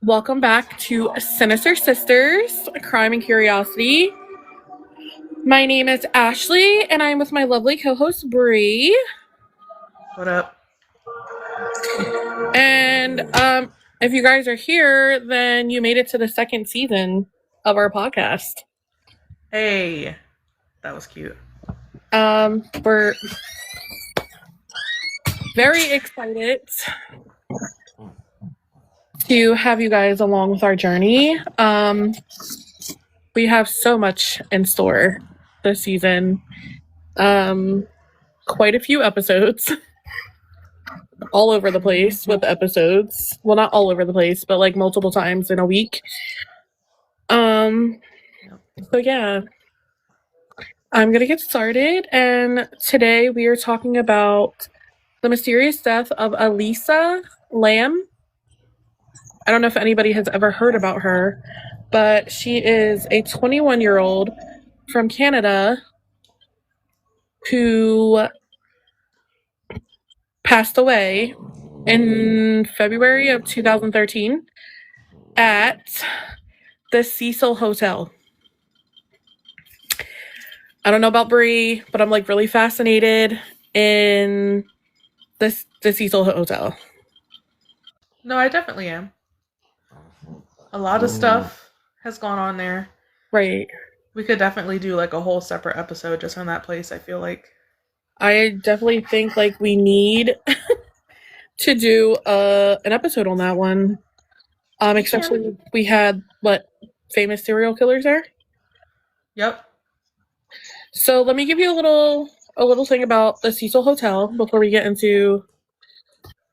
Welcome back to Sinister Sisters, Crime and Curiosity. My name is Ashley, and I'm with my lovely co-host, Bree. What up? And if you guys are here, then you made it to the second season of our podcast. Hey, that was cute. We're very excited to have you guys along with our journey. We have so much in store this season. Quite a few episodes. All over the place with episodes. Well, not all over the place, but like multiple times in a week. So yeah. I'm gonna get started, and today we are talking about the mysterious death of Elisa Lamb. I don't know if anybody has ever heard about her, but she is a 21-year-old from Canada who passed away in February of 2013 at the Cecil Hotel. I don't know about Bree, but I'm like really fascinated in the Cecil Hotel. No, I definitely am. A lot of stuff has gone on there. Right. We could definitely do like a whole separate episode just on that place, I feel like. I definitely think like we need to do an episode on that one. Especially we had famous serial killers there. Yep. So let me give you a little thing about the Cecil Hotel before we get into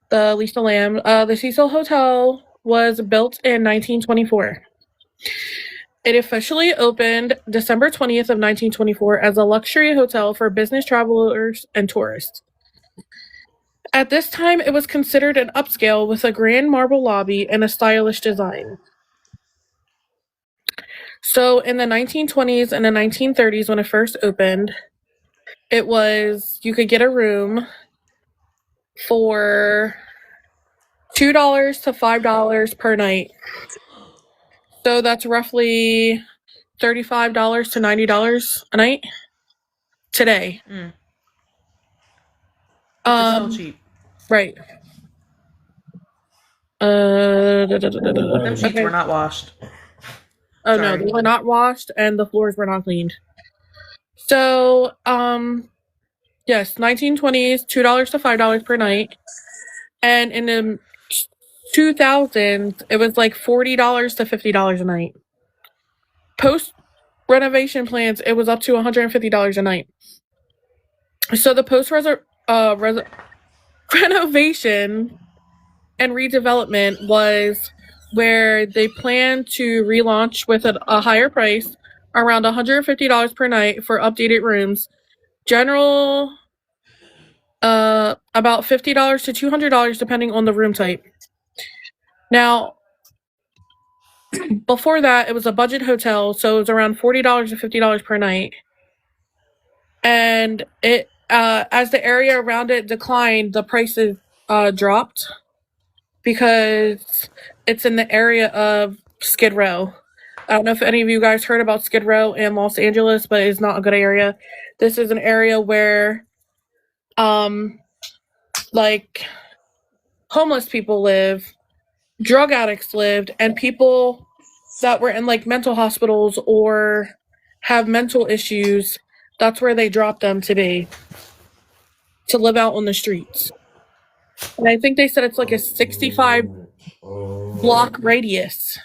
the Elisa Lamb. The Cecil Hotel was built in 1924. It officially opened December 20th of 1924 as a luxury hotel for business travelers and tourists. At this time, it was considered an upscale with a grand marble lobby and a stylish design. So in the 1920s and the 1930s, when it first opened, you could get a room for $2 to $5 per night. So that's roughly $35 to $90 a night today. It's still cheap. Right. Them sheets were not washed. Oh, sorry. No, they were not washed and the floors were not cleaned. So, yes, 1920s, $2 to $5 per night. And in the 2000s, it was like $40 to $50 a night. Post renovation plans, it was up to $150 a night. So the post renovation and redevelopment was where they plan to relaunch with a higher price, around $150 per night for updated rooms. General, about $50 to $200 depending on the room type. Now, before that, it was a budget hotel, so it was around $40 to $50 per night. And it, as the area around it declined, the prices dropped because it's in the area of Skid Row. I don't know if any of you guys heard about Skid Row in Los Angeles, but it's not a good area. This is an area where, like, homeless people live, drug addicts lived, and people that were in, like, mental hospitals or have mental issues, that's where they dropped them to be, to live out on the streets. And I think they said it's like a 65 block radius.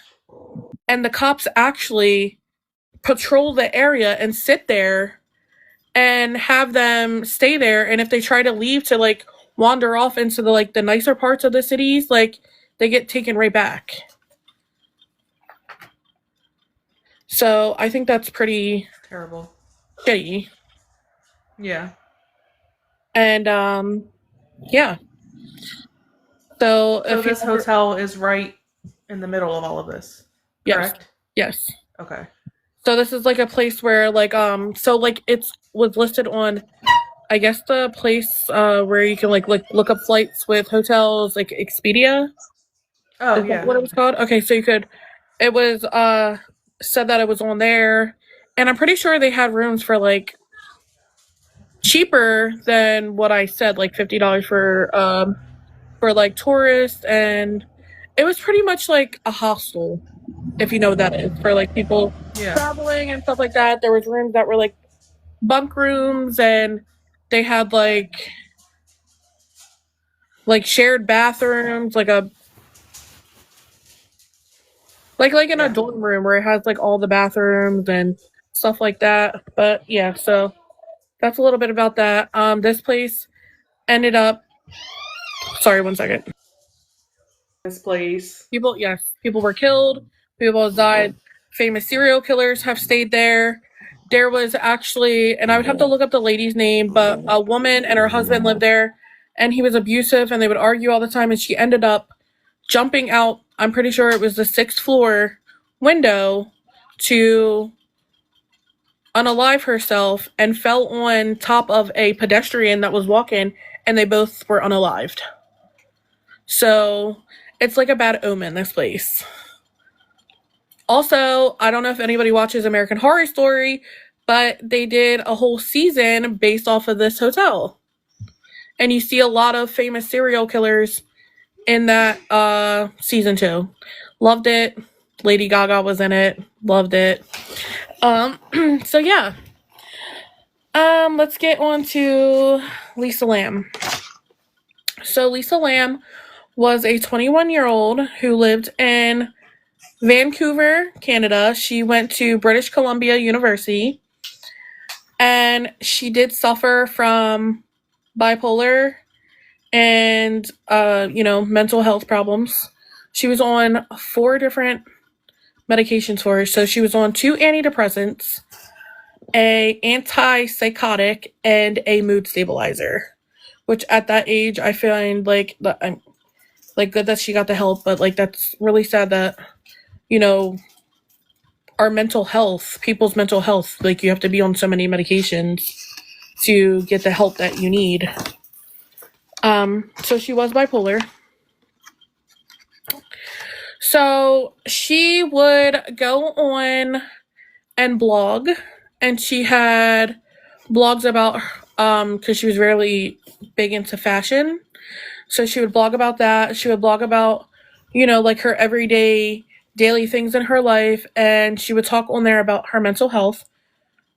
And the cops actually patrol the area and sit there and have them stay there. And if they try to leave to like wander off into the nicer parts of the cities, like they get taken right back. So I think that's pretty terrible. Shitty. Yeah. And yeah. So if this hotel is right in the middle of all of this. Correct? Yes. Okay. So this is like a place where so like it's was listed on, I guess, the place where you can like look up flights with hotels, like Expedia. Oh Is that yeah. what it was called? Okay, so you could. It was said that it was on there, and I'm pretty sure they had rooms for like cheaper than what I said, like $50 for like tourists, and it was pretty much like a hostel, if you know what that is, for like people Yeah. traveling and stuff like that. There was rooms that were like bunk rooms, and they had like shared bathrooms, like in a Yeah. dorm room where it has like all the bathrooms and stuff like that. But yeah, so that's a little bit about that. This place ended up. Sorry, one second. This place. People, yes, people were killed. People have died. Famous serial killers have stayed there. There was actually, and I would have to look up the lady's name, but a woman and her husband lived there, and he was abusive, and they would argue all the time, and she ended up jumping out. I'm pretty sure it was the sixth floor window to unalive herself and fell on top of a pedestrian that was walking, and they both were unalived. So it's like a bad omen, this place. Also, I don't know if anybody watches American Horror Story, but they did a whole season based off of this hotel. And you see a lot of famous serial killers in that season 2. Loved it. Lady Gaga was in it. Loved it. So yeah. Let's get on to Lisa Lam. So Lisa Lam was a 21-year-old who lived in Vancouver, Canada. She went to British Columbia University, and she did suffer from bipolar and mental health problems. She was on 4 different medications for her. So she was on 2 antidepressants, a antipsychotic, and a mood stabilizer. Which at that age, I find I'm like good that she got the help, but like that's really sad that you know our mental health, people's mental health, like you have to be on so many medications to get the help that you need. So she was bipolar. So she would go on and blog, and she had blogs about because she was really big into fashion. So she would blog about that. She would blog about, like her everyday daily things in her life, and she would talk on there about her mental health.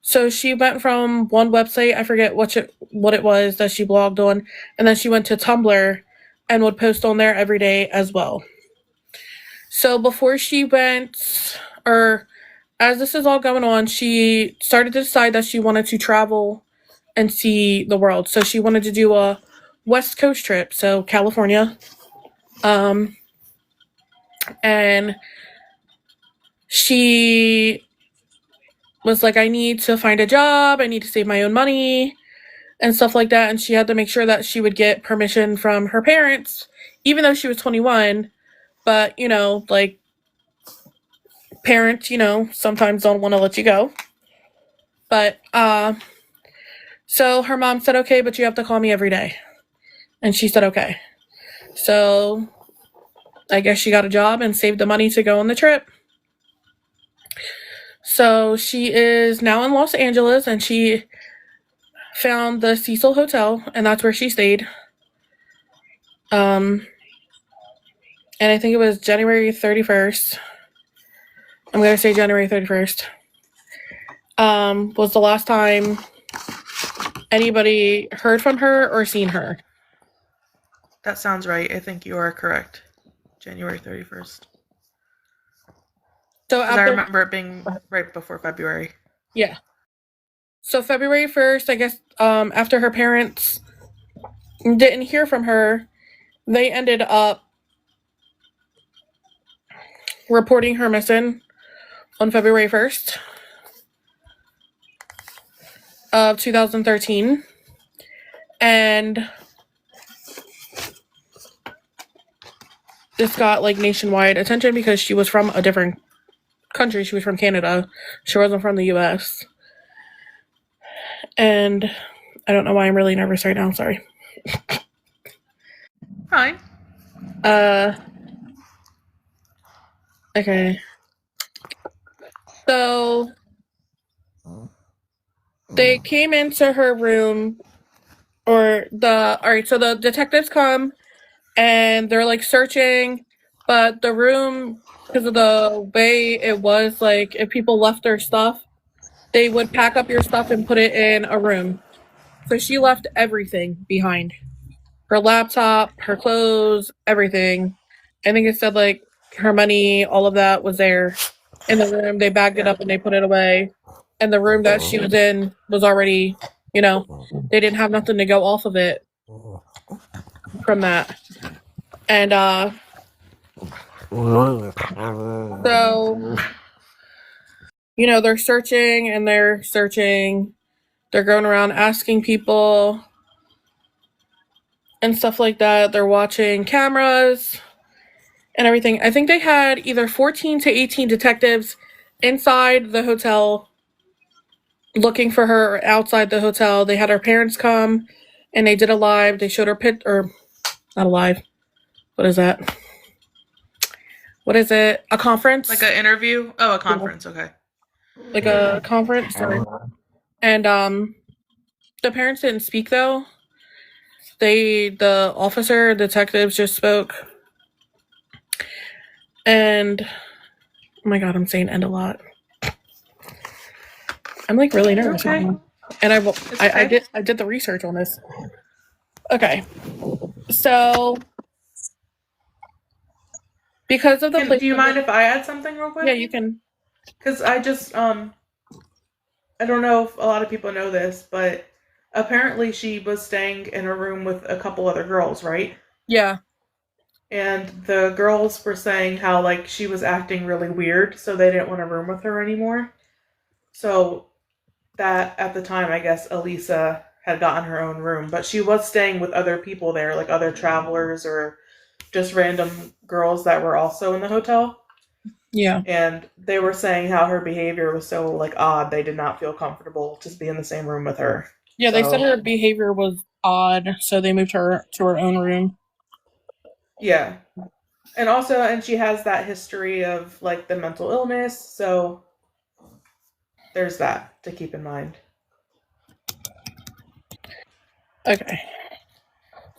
So she went from one website, I forget what it was that she blogged on, and then she went to Tumblr and would post on there every day as well. So before she went, or as this is all going on, she started to decide that she wanted to travel and see the world. So she wanted to do a West Coast trip, so California. And she was like, I need to find a job, I need to save my own money, and stuff like that. And she had to make sure that she would get permission from her parents, even though she was 21. But, like parents, sometimes don't want to let you go. But, so her mom said, okay, but you have to call me every day. And she said, okay. So I guess she got a job and saved the money to go on the trip. So she is now in Los Angeles, and she found the Cecil Hotel, and that's where she stayed. And I think it was January 31st. I'm going to say January 31st. Was the last time anybody heard from her or seen her. That sounds right. I think you are correct. January 31st. So Because I remember it being right before February. Yeah. So February 1st, I guess, after her parents didn't hear from her, they ended up reporting her missing on February 1st of 2013. And this got like nationwide attention because she was from a different country. She was from Canada. She wasn't from the US. And I don't know why I'm really nervous right now. Sorry. Fine. Okay. So they came into her room, so the detectives come and they're like searching, but the room, because of the way it was, like if people left their stuff, they would pack up your stuff and put it in a room. So she left everything behind. Her laptop, her clothes, everything. I think it said like her money, all of that was there in the room. They bagged it Yeah. up and they put it away. And the room that she was in was already, they didn't have nothing to go off of it from that. And so, they're searching and they're searching. They're going around asking people and stuff like that. They're watching cameras and everything. I think they had either 14 to 18 detectives inside the hotel looking for her, or outside the hotel. They had her parents come and they did a live. They showed her or not a live. What is that? What is it? A Like conference? an interview? Oh, a Yeah. conference. Okay. Like a conference. Sorry. And the parents didn't speak though. The officer, detectives just spoke. And oh my god, I'm saying end a lot. I'm like really You're nervous right okay. now. And It's okay. I did the research on this. Okay. So because of the Do you mind if I add something real yeah, quick? you can. Because I just I don't know if a lot of people know this, but apparently she was staying in a room with a couple other girls, right? Yeah. And the girls were saying how like she was acting really weird, so they didn't want to room with her anymore. So that at the time, I guess Elisa had gotten her own room, but she was staying with other people there, like other travelers or just random girls that were also in the hotel. Yeah. And they were saying how her behavior was so like odd, they did not feel comfortable to be in the same room with her. Yeah, they said So her behavior was odd, so they moved her to her own room. yeah. And also, and she has that history of like the mental illness, so there's that to keep in mind. Okay.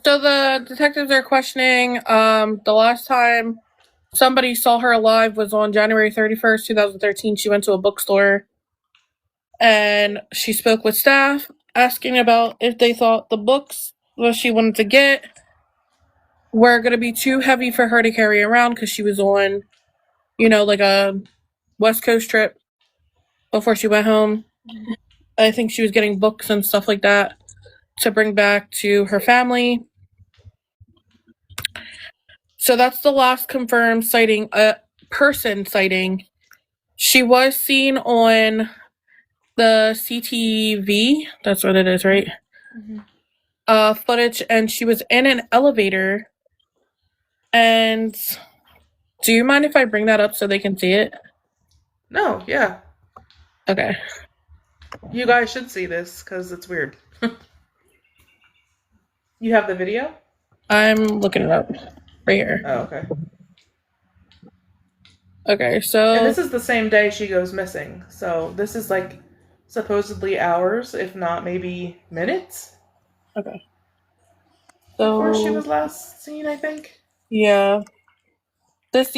So the detectives are questioning the last time somebody saw her alive was on January 31st, 2013. She went to a bookstore and she spoke with staff asking about if they thought the books that she wanted to get were going to be too heavy for her to carry around because she was on, like a West Coast trip before she went home. I think she was getting books and stuff like that to bring back to her family. So that's the last confirmed sighting, a person sighting. She was seen on the CTV. That's what it is, right? Mm-hmm. Footage, and she was in an elevator. And do you mind if I bring that up so they can see it? No, yeah. Okay. You guys should see this because it's weird. You have the video? I'm looking it up right Oh, here. okay. Okay, And so this is the same day she goes missing. So this is like supposedly hours, if not maybe minutes, okay. before she So was last seen, I think. yeah. This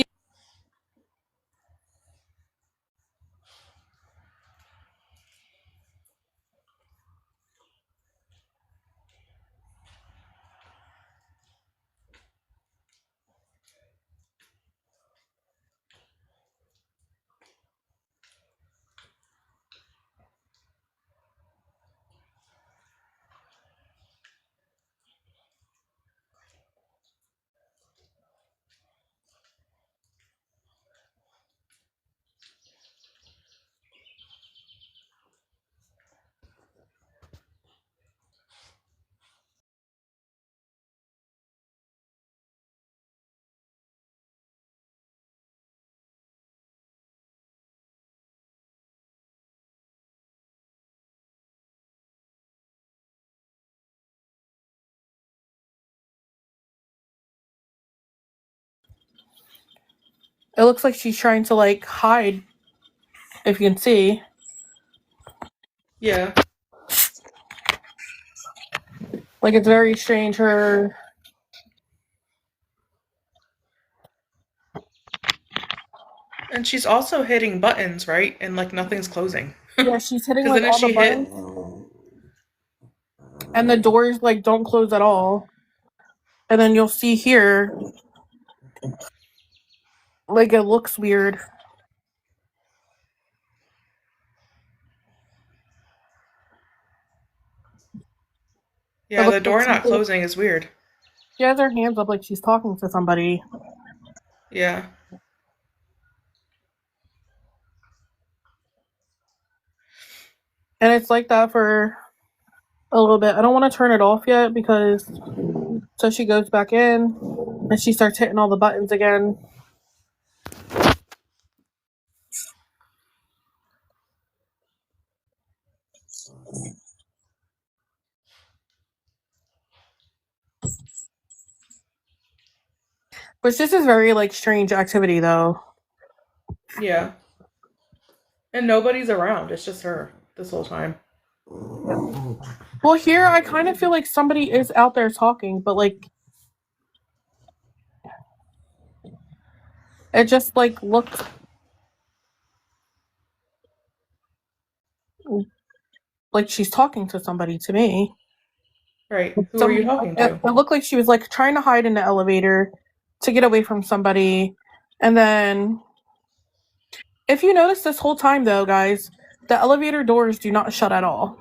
It looks like she's trying to like hide, if you can see. Yeah. Like it's very strange. Her And she's also hitting buttons, right? And like nothing's closing. yeah, she's hitting Because like didn't all the she hit? buttons, and the doors like don't close at all. And then you'll see here, like it looks weird. It Yeah, looks the like door not closing is weird. she has her hands up like she's talking to somebody. Yeah. And it's like that for a little bit. I don't want to turn it off yet because so she goes back in and she starts hitting all the buttons again. Which this is very like strange activity though. Yeah. And nobody's around. It's just her this whole time. Well, here I kind of feel like somebody is out there talking, but like it just like looks like she's talking to somebody to me. Right. Who are you Somebody talking it to? looked like she was like trying to hide in the elevator to get away from somebody. And then if you notice this whole time though, guys, the elevator doors do not shut at all.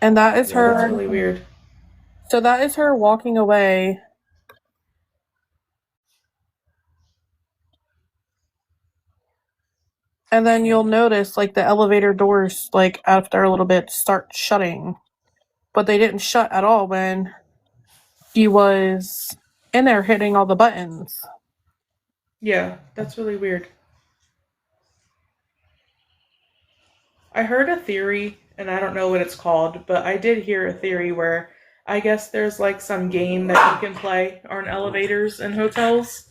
And that is Yeah, that's her. really weird. So that is her walking away. And then you'll notice like the elevator doors, like after a little bit, start shutting. But they didn't shut at all when she was in there hitting all the buttons. Yeah, that's really weird. I heard a theory, and I don't know what it's called, but I did hear a theory where I guess there's like some game that you can play on elevators in hotels.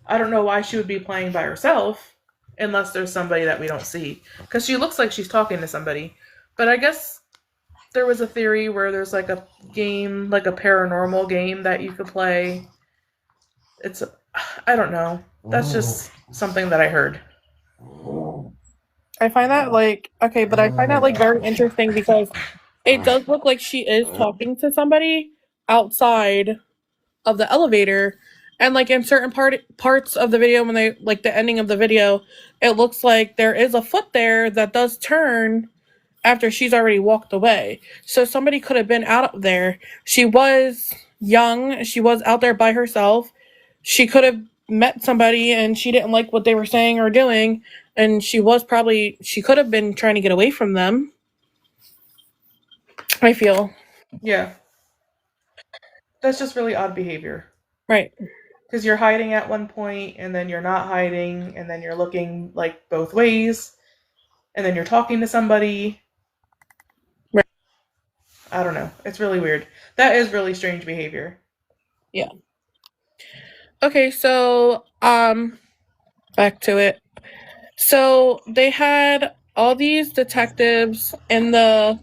I don't know why she would be playing by herself unless there's somebody that we don't see. Because she looks like she's talking to somebody. But I guess there was a theory where there's like a game, like a paranormal game that you could play. It's, I don't know. That's just something that I heard. I find that like okay, but I find that like very interesting because it does look like she is talking to somebody outside of the elevator. And like in certain parts of the video when they like the ending of the video, it looks like there is a foot there that does turn after she's already walked away. So somebody could have been out there. She was young, she was out there by herself. She could have met somebody and she didn't like what they were saying or doing, and she could have been trying to get away from them. I feel. Yeah, that's just really odd behavior. Right. Because you're hiding at one point, and then you're not hiding, and then you're looking like both ways, and then you're talking to somebody. Right. I don't know. It's really weird. That is really strange behavior. Yeah. Okay, so back to it. So they had all these detectives in the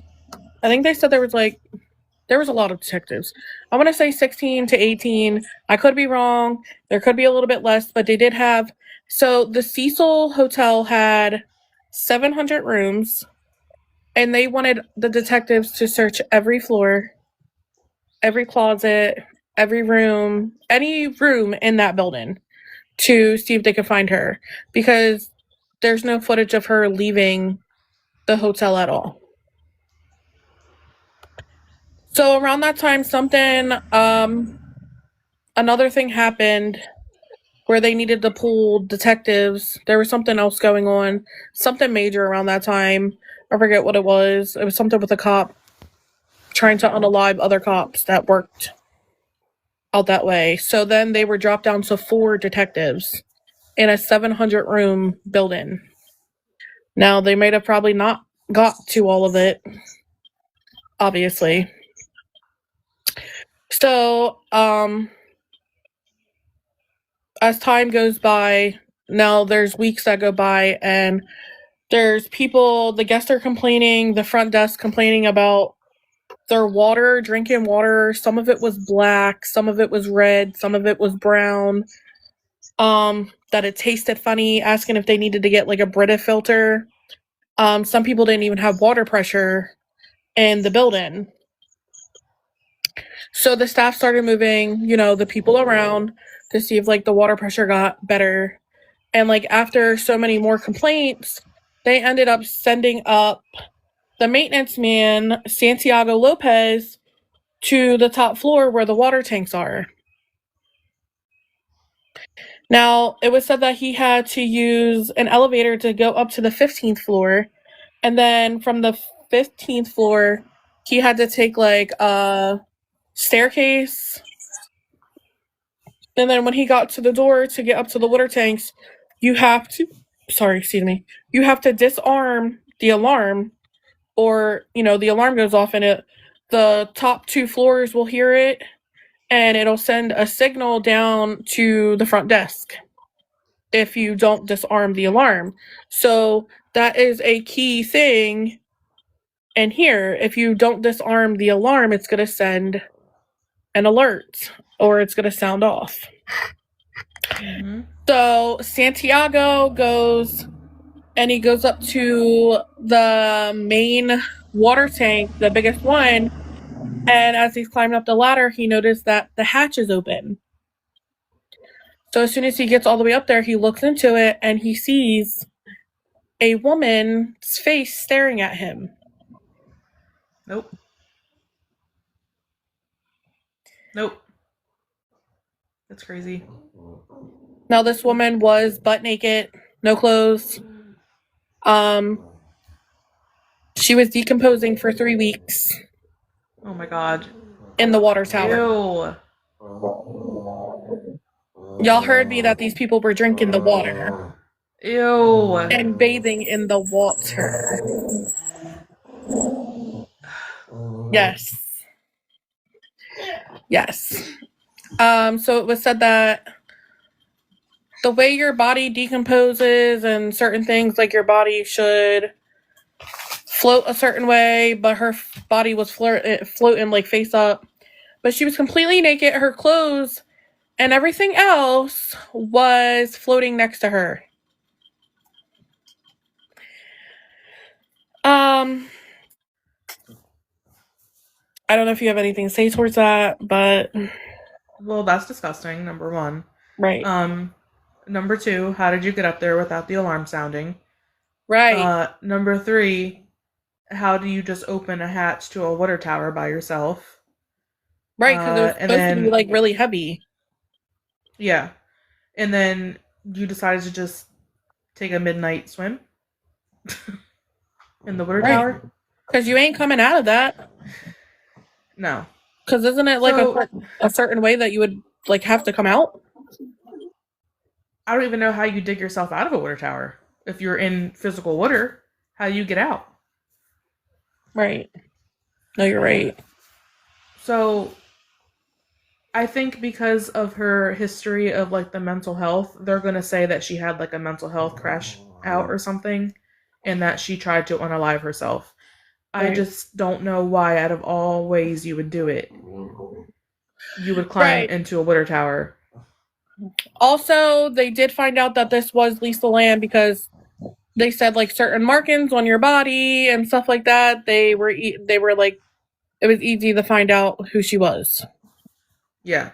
I think they said there was a lot of detectives. I want to say 16 to 18. I could be wrong. There could be a little bit less, but they did have. So the Cecil Hotel had 700 rooms, and they wanted the detectives to search every floor, every closet, every room, any room in that building to see if they could find her because there's no footage of her leaving the hotel at all. So around that time, another thing happened where they needed to pull detectives. There was something else going on, something major around that time. I forget what it was. It was something with a cop trying to unalive other cops that worked out that way. So then they were dropped down to 4 detectives in a 700 room building. Now, they might have probably not got to all of it, obviously. So, as time goes by, now there's weeks that go by, and there's people, the guests are complaining, the front desk complaining about their water, drinking water. Some of it was black, some of it was red, some of it was brown. That it tasted funny, asking if they needed to get like a Brita filter. Some people didn't even have water pressure in the building. So the staff started moving, the people around to see if like the water pressure got better. And like after so many more complaints, they ended up sending up the maintenance man, Santiago Lopez, to the top floor where the water tanks are. Now, it was said that he had to use an elevator to go up to the 15th floor. And then from the 15th floor, he had to take like a staircase. And then when he got to the door to get up to the water tanks, you have to, you have to disarm the alarm, or, the alarm goes off and the top 2 floors will hear it, and it'll send a signal down to the front desk if you don't disarm the alarm. So that is a key thing. And here, if you don't disarm the alarm, it's going to send an alert, or it's going to sound off. Mm-hmm. So Santiago goes, and he goes up to the main water tank, the biggest one. And as he's climbing up the ladder, he noticed that the hatch is open. So as soon as he gets all the way up there, he looks into it and he sees a woman's face staring at him. Nope. That's crazy. Now, this woman was butt naked, no clothes. She was decomposing for 3 weeks Oh my god. in the water tower. Ew. Y'all heard me that these people were drinking the water Ew. and bathing in the water. Yes. Yes. So it was said that the way your body decomposes and certain things, like your body should float a certain way, but her body was floating like face up. But she was completely naked. Her clothes and everything else was floating next to her. I don't know if you have anything to say towards that, but Well, that's disgusting, number 1. right. Number 2, how did you get up there without the alarm sounding? Right. Number 3, how do you just open a hatch to a water tower by yourself? Right, because it was and supposed to be then like really heavy. yeah, and then you decided to just take a midnight swim in the water Right. tower? Because you ain't coming out of that. No. Because isn't it like So, a certain way that you would like have to come out? I don't even know how you dig yourself out of a water tower. If you're in physical water, how do you get out? Right. No, you're right. So, I think because of her history of like the mental health, they're going to say that she had like a mental health crash out or something, and that she tried to unalive herself. I Right. just don't know why, out of all ways you would do it, you would climb Right. into a water tower. Also, they did find out that this was Lisa Lamb because they said like certain markings on your body and stuff like that. They were like, it was easy to find out who she was. Yeah.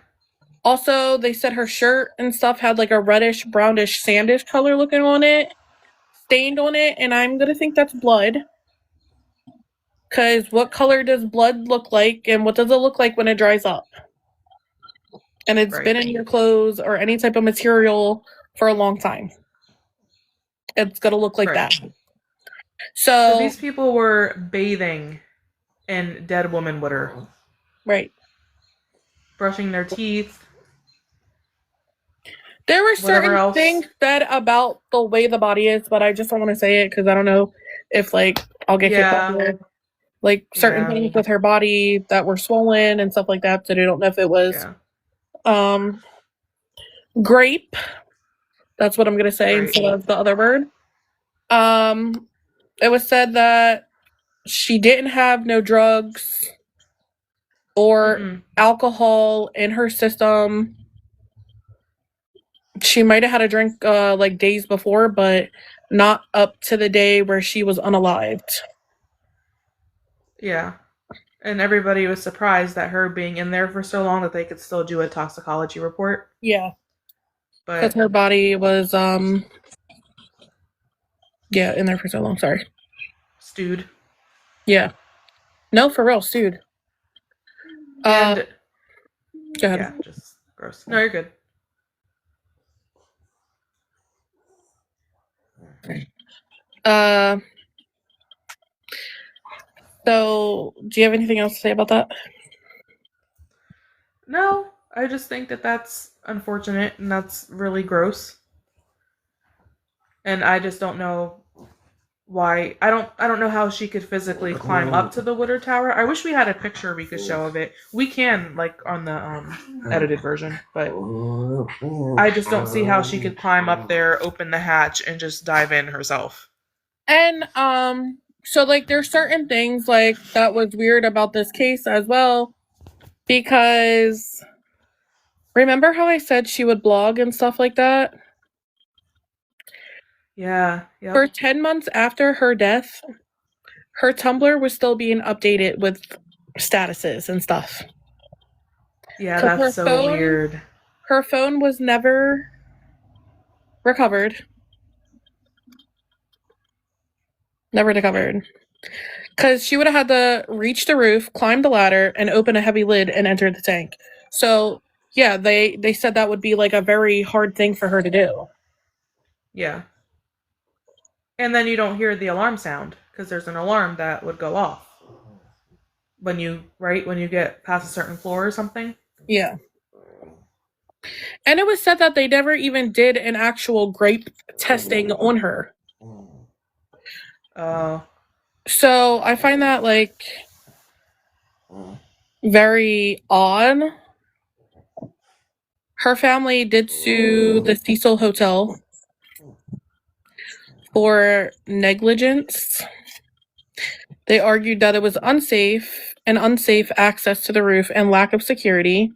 Also, they said her shirt and stuff had like a reddish, brownish, sandish color looking on it, stained on it, and I'm gonna think that's blood. Because what color does blood look like, and what does it look like when it dries up? And it's Right. been in your clothes or any type of material for a long time. It's gonna look like Right. that. So So these people were bathing in dead woman water, right. brushing their teeth, There were whatever certain else. things said about the way the body is, but I just don't want to say it because I don't know if like I'll get kicked off Yeah. here. Like certain Yeah. things with her body that were swollen and stuff like that. So they don't know if it was Yeah. grape. That's what I'm going to say Right. instead of the other word. Um, it was said that she didn't have no drugs or Mm-mm. alcohol in her system. She might have had a drink like days before, but not up to the day where she was unalived. Yeah. And everybody was surprised that her being in there for so long that they could still do a toxicology report. Yeah, because But her body was yeah, in there for so long. Sorry. stewed. Yeah. No, for real, dude. Uh, And go yeah, ahead. just gross. No, you're good. Uh, so do you have anything else to say about that? No, I just think that that's unfortunate and that's really gross. And I just don't know why. I don't know how she could physically climb up to the Woodard Tower. I wish we had a picture we could show of it. We can like on the edited version, but I just don't see how she could climb up there, open the hatch and just dive in herself. And so like there's certain things like that was weird about this case as well because remember how I said she would blog and stuff like that? Yeah, For yep. 10 months after her death, her Tumblr was still being updated with statuses and stuff. Yeah, Cuz that's so weird. her phone was never recovered. Never recovered. Cuz she would have had to reach the roof, climb the ladder and open a heavy lid and enter the tank. So, yeah, they said that would be like a very hard thing for her to do. Yeah. And then you don't hear the alarm sound because there's an alarm that would go off when you get past a certain floor or something. Yeah. And it was said that they never even did an actual grape testing on her. Oh, So I find that like very odd. Her family did sue the Cecil Hotel for negligence. They argued that it was unsafe access to the roof and lack of security.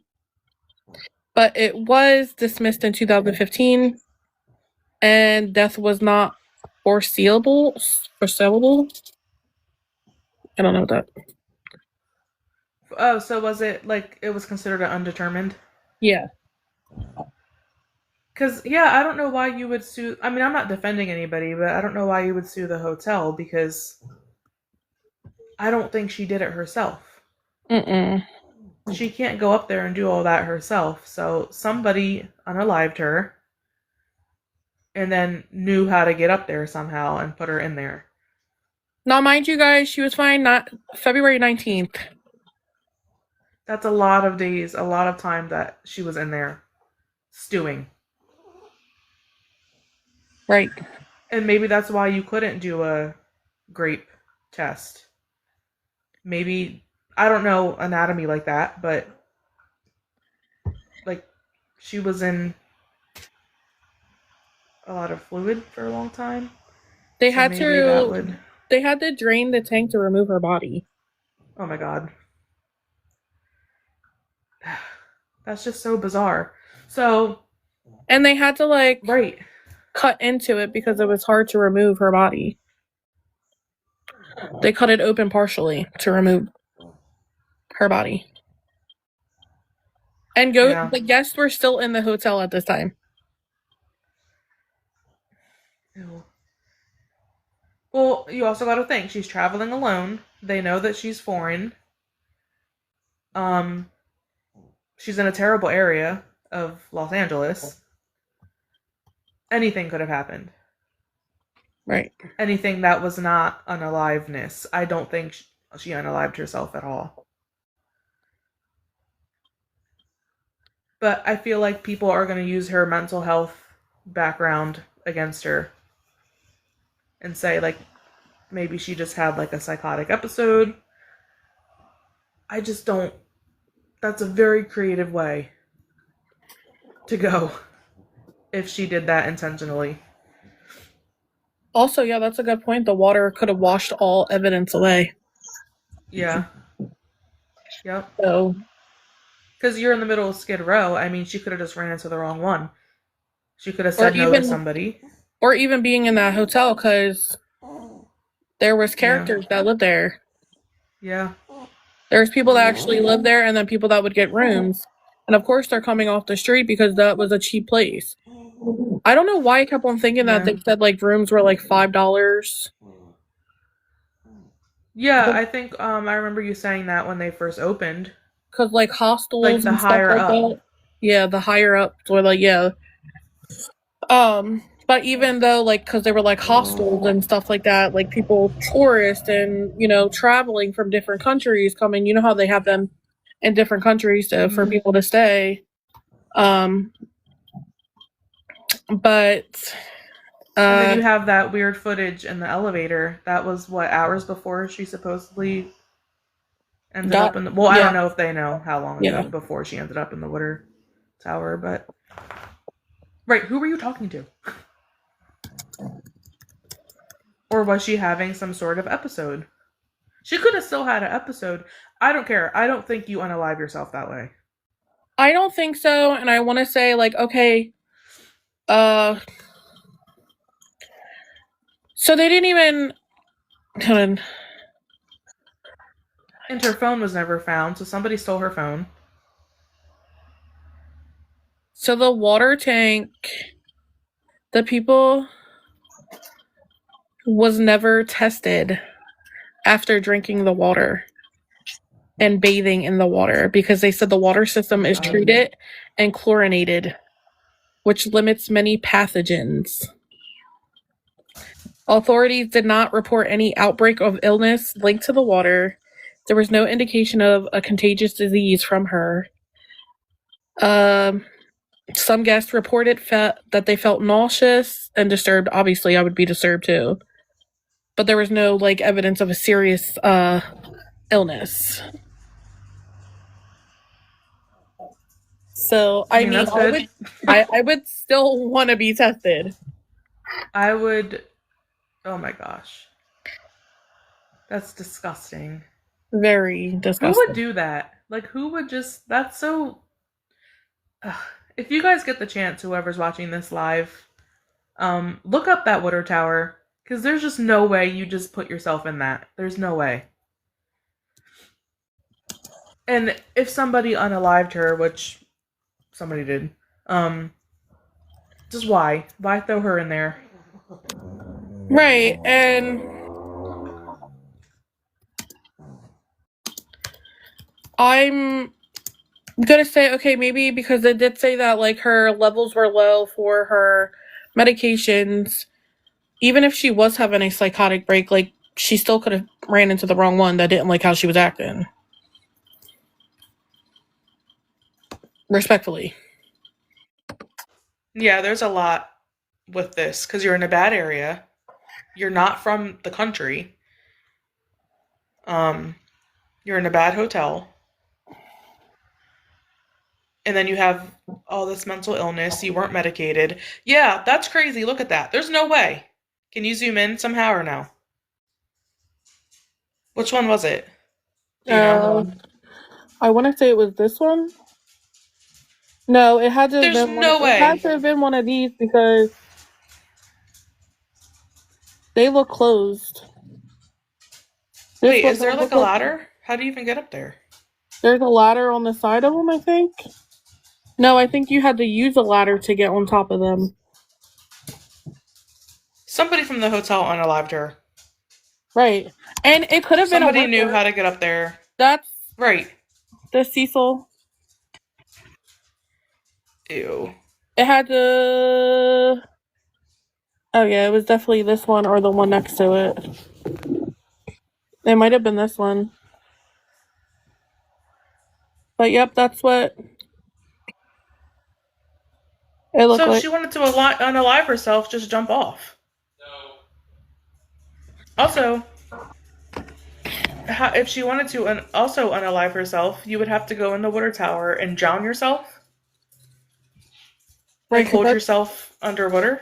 But it was dismissed in 2015 and death was not foreseeable. I don't know what that. oh, so was it like it was considered an undetermined? Yeah. Because yeah, I don't know why you would sue. I mean, I'm not defending anybody, but I don't know why you would sue the hotel because I don't think she did it herself. Mm-mm. She can't go up there and do all that herself. So somebody unalived her and then knew how to get up there somehow and put her in there. Now, mind you guys, she was fine not February 19th. That's a lot of days, a lot of time that she was in there stewing. Right. And maybe that's why you couldn't do a grape test. Maybe I don't know anatomy like that, but like she was in a lot of fluid for a long time. They So had maybe that to would they had to drain the tank to remove her body. oh my god. That's just so bizarre. So And they had to like right. cut into it because it was hard to remove her body. They cut it open partially to remove her body. And Yeah. the guests were still in the hotel at this time. Ew. Well, you also got to think she's traveling alone. They know that she's foreign. Um, she's in a terrible area of Los Angeles. Anything could have happened. Right. Anything that was not unaliveness. I don't think she unalived herself at all. But I feel like people are going to use her mental health background against her and say, like, maybe she just had, like, a psychotic episode. I just don't. That's a very creative way to go. if she did that intentionally. Also, yeah, that's a good point. The water could have washed all evidence away. Yeah. Yep. So, Because you're in the middle of Skid Row. I mean, she could have just ran into the wrong one. She could have or said no to even, somebody. or even being in that hotel because there was Yeah. characters that lived there. Yeah. There was people that actually lived there, and then people that would get rooms. And of course, they're coming off the street because that was a cheap place. I don't know why I kept on thinking that Yeah. they said like rooms were like $5. Yeah, I think I remember you saying that when they first opened. Because like Like hostels the and stuff higher like up. that. Yeah, the higher ups were like, yeah. But even though like, because they were like hostels and stuff like that, like people, tourists and, traveling from different countries coming, you know how they have them in different countries for Mm-hmm. people to stay. Um, but, And then uh, you have that weird footage in the elevator. That was what, hours before she supposedly ended got, up in the. Well, I yeah, don't know if they know how long ago yeah. before she ended up in the water tower, but. Right, who were you talking to? Or was she having some sort of episode? She could have still had an episode. I don't care. I don't think you unalive yourself that way. I don't think so. And I want to say like, okay, uh, so they didn't even, hold on. And her phone was never found, so somebody stole her phone. So the water tank, the people was never tested after drinking the water and bathing in the water because they said the water Oh system my is god. treated and chlorinated, which limits many pathogens. Authorities did not report any outbreak of illness linked to the water. There was no indication of a contagious disease from her. Um, some guests reported that they felt nauseous and disturbed. Obviously, I would be disturbed too. But there was no like evidence of a serious illness. So I I mean, mean, that's good. I would still want to be tested. I would. Oh my gosh. That's disgusting. Very Who would disgusting. do that? Like, who would just. That's so. Ugh. If you guys get the chance, whoever's watching this live, look up that water tower. Because there's just no way you just put yourself in that. There's no way. And if somebody unalived her, which somebody did, just why? Why throw her in there? Right, and I'm gonna say okay, maybe because they did say that like her levels were low for her medications. Even if she was having a psychotic break, like she still could have ran into the wrong one that didn't like how she was acting. Respectfully. Yeah, there's a lot with this because you're in a bad area. You're not from the country. Um, you're in a bad hotel. And then you have all this mental illness. You weren't medicated. Yeah, that's crazy. Look at that. There's no way. Can you zoom in somehow or no? Which one was it? Do you know? Uh, I want to say it was this one. No, it had to have There's been one. no It had way. to have been one of these because they look closed. This Wait, one is there don't like look a like. ladder? How do you even get up there? There's a ladder on the side of them, I think. No, I think you had to use a ladder to get on top of them. Somebody from the hotel unalived her. Right. And it could have been a Somebody knew worker. how to get up there. That's Right. the Cecil. Ew. It had to. Oh, yeah, it was definitely this one or the one next to it. It might have been this one. But yep, that's what it looked So if like. she wanted to unalive herself, just jump off. Also, if she wanted to also unalive herself, you would have to go in the water tower and drown yourself. Right, Like, because hold yourself underwater?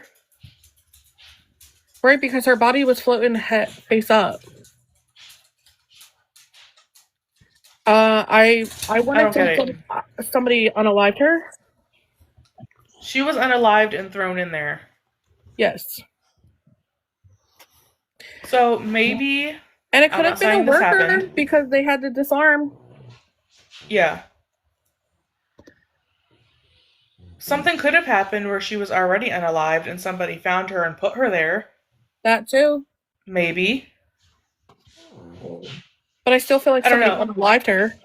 because her body was floating face up. I want I to don't get say it. somebody unalived her. She was unalived and thrown in there. Yes, So maybe, and it I'm could have not been a saying this worker happened. because they had to disarm. Yeah. Something could have happened where she was already unalived and somebody found her and put her there. That too. Maybe. But I still feel like I don't somebody know. unalived her.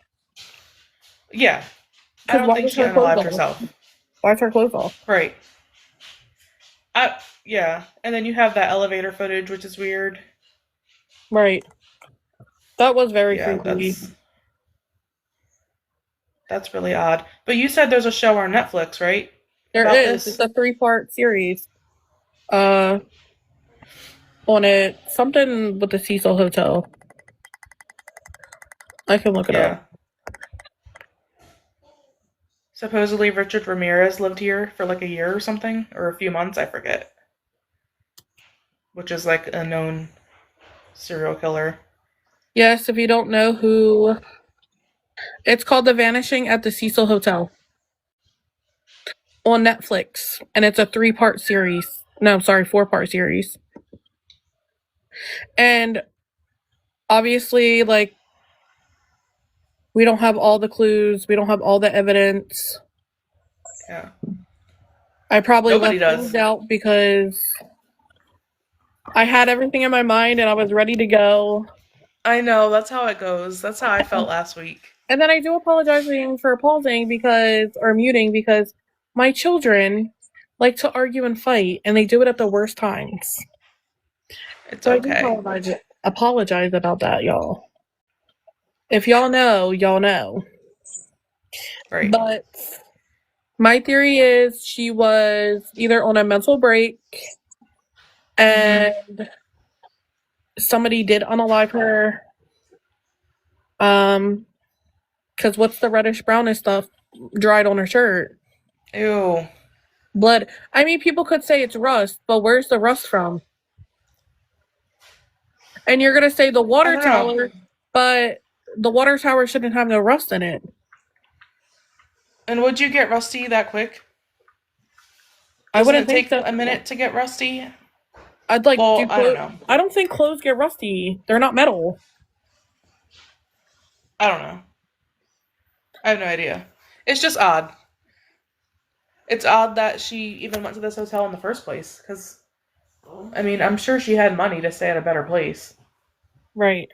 Yeah. I Because don't why think was she her clothes unalived off? herself. Why is her clothes off? Right. Yeah. And then you have that elevator footage, which is weird. Right. That was very Yeah, creepy. that's really odd. But you said there's a show on Netflix, right? There About is. It's this? a 3-part series. Uh, on it, something with the Cecil Hotel. I can look it up. Yeah. Supposedly Richard Ramirez lived here for like a year or something, or a few months, I forget. Which is like a known serial killer. Yes, if you don't know who, it's called The Vanishing at the Cecil Hotel on Netflix, and it's a 3-part series. No, sorry, 4-part series. And obviously, like, we don't have all the clues, we don't have all the evidence. Yeah. I probably Nobody left things does. out because I had everything in my mind and I was ready to go. I know, that's how it goes. That's how I felt last week. And then I do apologizing for pausing because, or muting, because my children like to argue and fight, and they do it at the worst times. It's So I do okay. apologize about that, y'all. If y'all know, y'all know. Right. But my theory is she was either on a mental break Mm-hmm. and somebody did unalive her. Because what's the reddish brownish stuff dried on her shirt? Ew. Blood. I mean, people could say it's rust, but where's the rust from? And you're gonna say the I water don't know. tower, but the water tower shouldn't have no rust in it. And would you get rusty that quick? I Doesn't wouldn't it think take so. a minute to get rusty? I'd like Well, do I don't clothes. know. I don't think clothes get rusty. They're not metal. I don't know. I have no idea. It's just odd. It's odd that she even went to this hotel in the first place. Because, I mean, I'm sure she had money to stay at a better place. Right.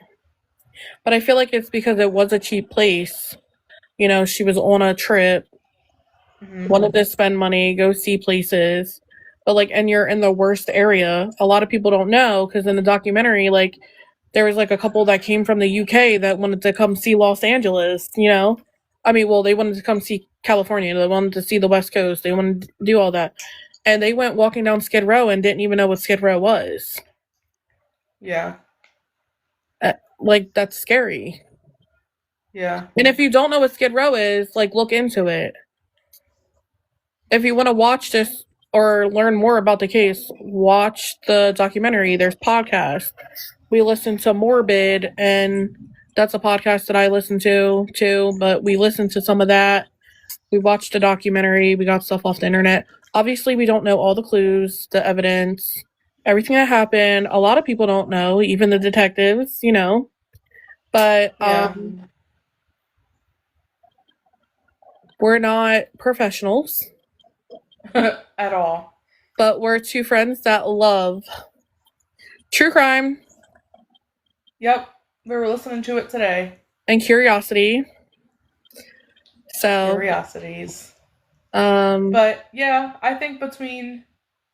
But I feel like it's because it was a cheap place. You know, she was on a trip, Mm-hmm. wanted to spend money, go see places. But like, and you're in the worst area. A lot of people don't know because in the documentary, like, there was like a couple that came from the UK that wanted to come see Los Angeles, you know? I mean, well, they wanted to come see California. They wanted to see the West Coast. They wanted to do all that. And they went walking down Skid Row and didn't even know what Skid Row was. Yeah. Like, that's scary. Yeah. And if you don't know what Skid Row is, like, look into it. If you want to watch this or learn more about the case, watch the documentary. There's podcasts. We listen to Morbid, and that's a podcast that I listen to too, but we listened to some of that. We watched the documentary. We got stuff off the internet. Obviously, we don't know all the clues, the evidence, everything that happened. A lot of people don't know, even the detectives, you know. But Yeah. we're not professionals, At all. but we're two friends that love true crime Yep. We were listening to it today. and curiosity. So, Curiosities. um, But yeah, I think between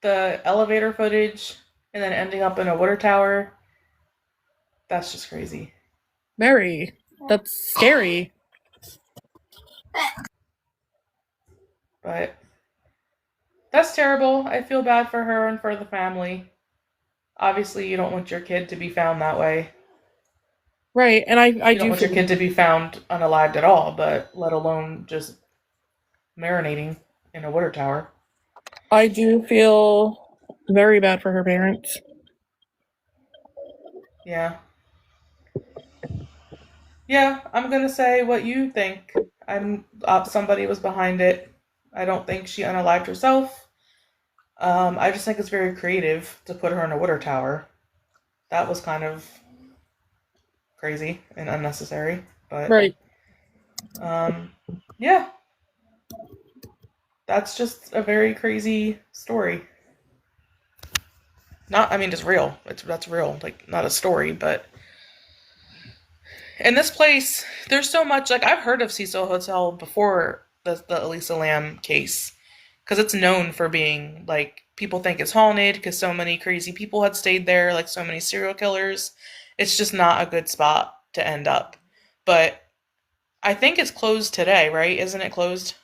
the elevator footage and then ending up in a water tower, that's just crazy. very. That's scary. But that's terrible. I feel bad for her and for the family. Obviously, you don't want your kid to be found that way. Right, and I You don't do want your kid feel to be found unalived at all, but let alone just marinating in a water tower. I do feel very bad for her parents. Yeah. Yeah, I'm gonna say what you think. I'm somebody was behind it. I don't think she unalived herself. I just think it's very creative to put her in a water tower. That was kind of crazy and unnecessary, but Right. um, yeah, that's just a very crazy story. Not, I mean, it's real. That's real. Like not a story, but in this place, there's so much. Like I've heard of Cecil Hotel before the Elisa Lam case, because it's known for being like people think it's haunted because so many crazy people had stayed there, like so many serial killers. It's just not a good spot to end up. But I think it's closed today, right? Isn't it closed?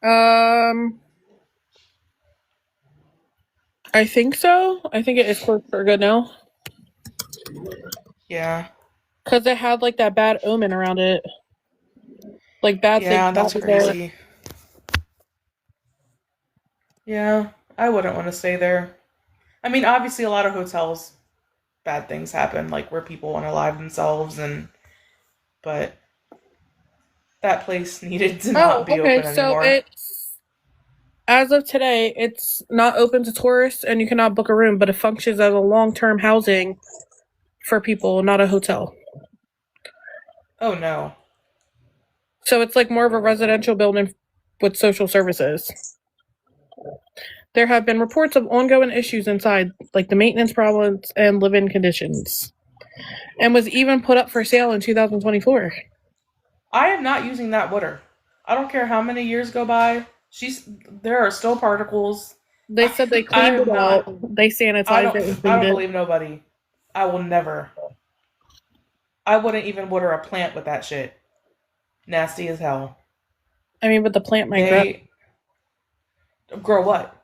Um, I think so. I think it is closed for good now. Yeah. Because it had like that bad omen around it. Like bad things Yeah, that's happened there. crazy. Yeah, I wouldn't want to stay there. I mean, obviously, a lot of hotels, bad things happen, like where people want to live themselves, and but that place needed to Oh, not be okay. open So anymore. it's as of today, it's not open to tourists and you cannot book a room, but it functions as a long term housing for people, not a hotel. Oh no. So it's like more of a residential building with social services. There have been reports of ongoing issues inside, like the maintenance problems and live in conditions, and was even put up for sale in 2024. I am not using that water. I don't care how many years go by. There are still particles. They said they I cleaned it am out, not. they sanitized it and I cleaned don't it. believe nobody. I will never. I wouldn't even water a plant with that shit. Nasty as hell. I mean, but the plant might grow. They grow what?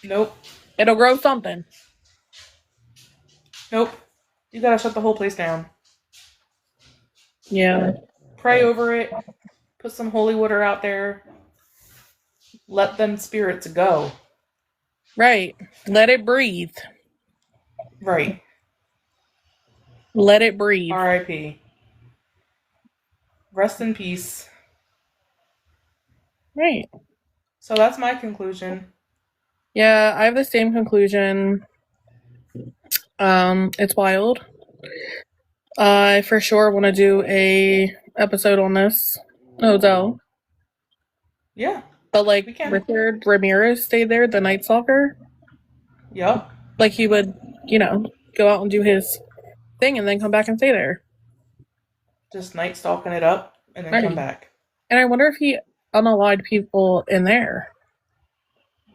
Nope. It'll grow something. Nope. You gotta shut the whole place down. Yeah. Pray over it. Put some holy water out there. Let them spirits go. Right. Let it breathe. Right. Let it breathe. R.I.P. Rest in peace. Right. So that's my conclusion. Yeah, I have the same conclusion. It's wild. I for sure want to do a episode on this hotel. Yeah, But like we can. Richard Ramirez stayed there, the Night Stalker. Yup. Like he would, go out and do his thing and then come back and stay there. Just night stalking it up and then come Right. back. And I wonder if he unallied people in there.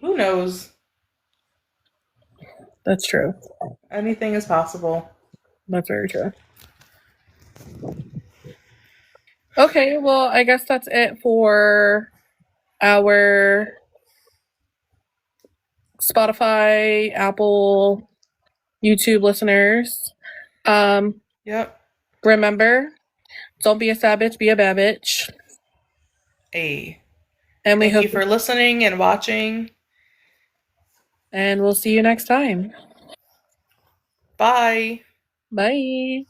Who knows? That's true. Anything is possible. That's very true. Okay, well, I guess that's it for our Spotify, Apple, YouTube listeners. Um, Yep. remember, don't be a sad bitch, be a bad bitch. A. And we Thank hope, you for listening and watching. and we'll see you next time. Bye. Bye.